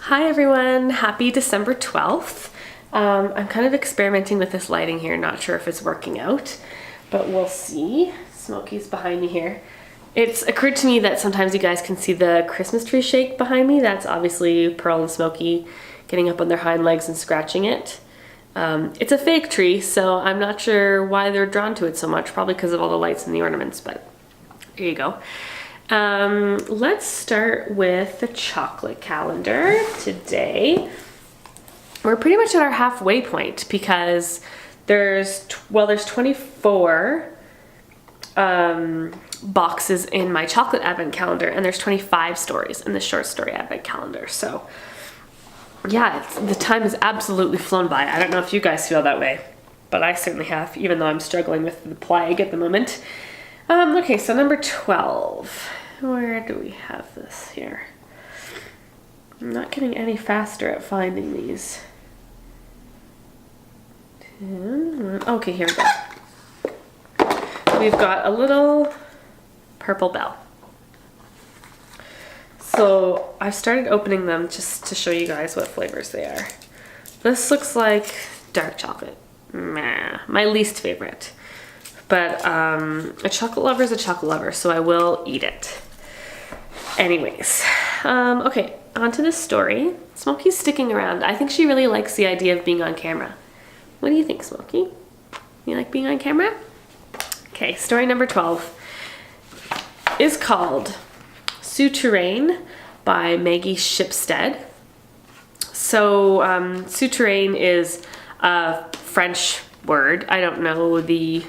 Hi everyone, happy December 12th. I'm kind of experimenting with this lighting here, not sure if it's working out, but we'll see. Smokey's behind me here. It's occurred to me that sometimes you guys can see the Christmas tree shake behind me. That's obviously Pearl and Smokey getting up on their hind legs and scratching it. It's a fake tree, so I'm not sure why they're drawn to it so much, probably because of all the lights and the ornaments, but there you go. Let's start with the chocolate calendar today. We're pretty much at our halfway point because there's 24 boxes in my chocolate advent calendar, and there's 25 stories in the short story advent calendar. So yeah, the time has absolutely flown by. I don't know if you guys feel that way, but I certainly have, even though I'm struggling with the plague at the moment. Okay, so number 12. Where do we have this here? I'm not getting any faster at finding these. Okay, here we go. We've got a little purple bell. So I've started opening them just to show you guys what flavors they are. This looks like dark chocolate. Meh, my least favorite. But a chocolate lover is a chocolate lover, so I will eat it. Anyways, okay, on to the story. Smokey's sticking around. I think she really likes the idea of being on camera. What do you think, Smokey? You like being on camera? Okay, story number 12 is called Souterrain by Maggie Shipstead. So, souterrain is a French word. I don't know the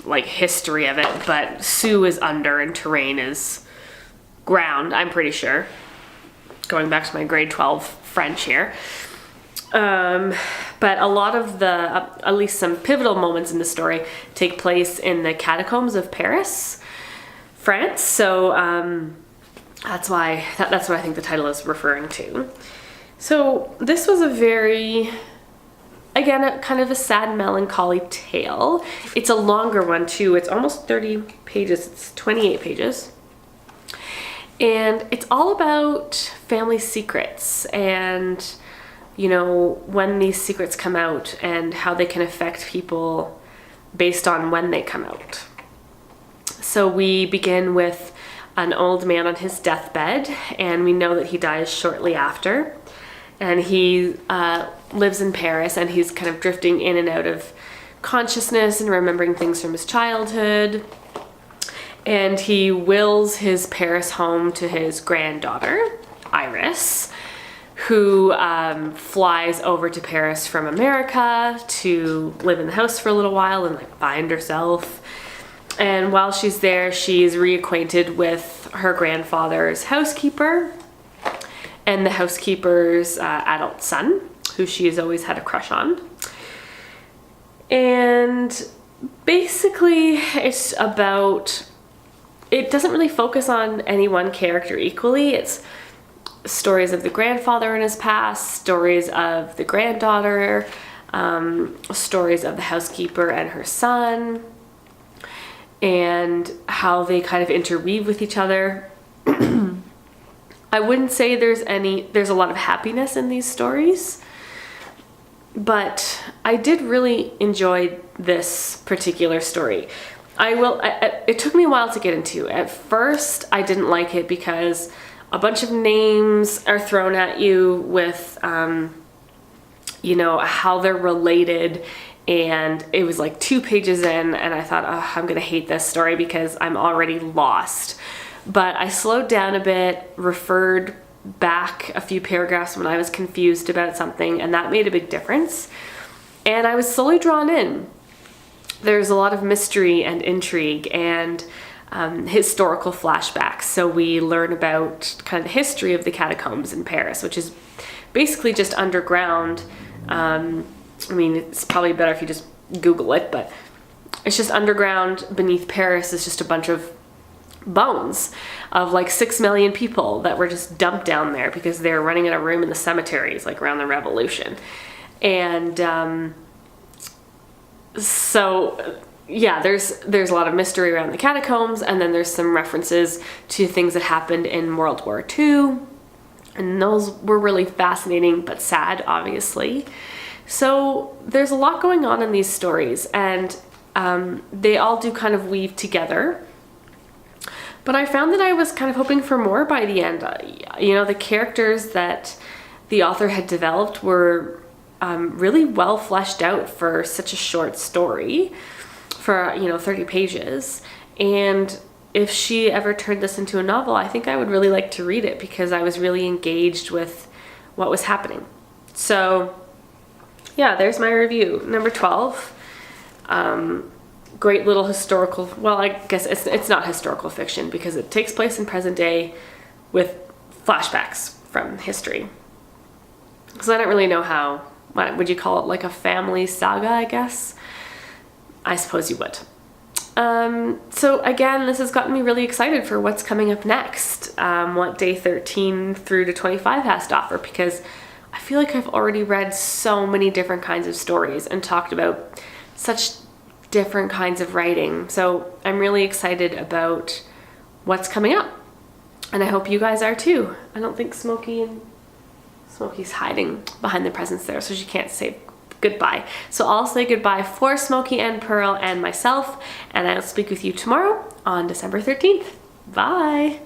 history of it, but sous is under and terrain is ground, I'm pretty sure. Going back to my grade 12 French here. But a lot of the, at least some pivotal moments in the story, take place in the catacombs of Paris, France. So that's what I think the title is referring to. So this was a very, again, kind of a sad, melancholy tale. It's a longer one too. It's almost 30 pages. It's 28 pages. And it's all about family secrets and, you know, when these secrets come out and how they can affect people based on when they come out. So we begin with an old man on his deathbed, and we know that he dies shortly after. And he lives in Paris, and he's kind of drifting in and out of consciousness and remembering things from his childhood. And he wills his Paris home to his granddaughter, Iris, who flies over to Paris from America to live in the house for a little while and find herself. And while she's there, she's reacquainted with her grandfather's housekeeper and the housekeeper's adult son, who she has always had a crush on. And basically, it's about, it doesn't really focus on any one character equally. It's stories of the grandfather in his past, stories of the granddaughter, stories of the housekeeper and her son, and how they kind of interweave with each other. I wouldn't say there's a lot of happiness in these stories, but I did really enjoy this particular story. It took me a while to get into. At first, I didn't like it because a bunch of names are thrown at you with, you know, how they're related. And it was like 2 pages in, and I thought, oh, I'm gonna hate this story because I'm already lost. But I slowed down a bit, referred back a few paragraphs when I was confused about something, and that made a big difference. And I was slowly drawn in. There's a lot of mystery and intrigue and historical flashbacks. So we learn about kind of the history of the catacombs in Paris, which is basically just underground. I mean, it's probably better if you just Google it, but it's just underground. Beneath Paris is just a bunch of bones of 6 million people that were just dumped down there because they were running out of room in the cemeteries around the Revolution. And so yeah, there's a lot of mystery around the catacombs, and then there's some references to things that happened in World War II. And those were really fascinating, but sad, obviously. So there's a lot going on in these stories, and they all do kind of weave together. But I found that I was kind of hoping for more by the end. You know, the characters that the author had developed were really well fleshed out for such a short story, for, you know, 30 pages. And if she ever turned this into a novel, I think I would really like to read it, because I was really engaged with what was happening. So yeah, there's my review. Number 12. Great little historical, well, I guess it's not historical fiction, because it takes place in present day with flashbacks from history. Because I don't really know how, what would you call it, like a family saga, I guess? I suppose you would. So again, this has gotten me really excited for what's coming up next, what day 13 through to 25 has to offer, because I feel like I've already read so many different kinds of stories and talked about such different kinds of writing. So I'm really excited about what's coming up, and I hope you guys are too. I don't think Smokey's hiding behind the presents there, so she can't say goodbye. So I'll say goodbye for Smokey and Pearl and myself, and I'll speak with you tomorrow on December 13th. Bye!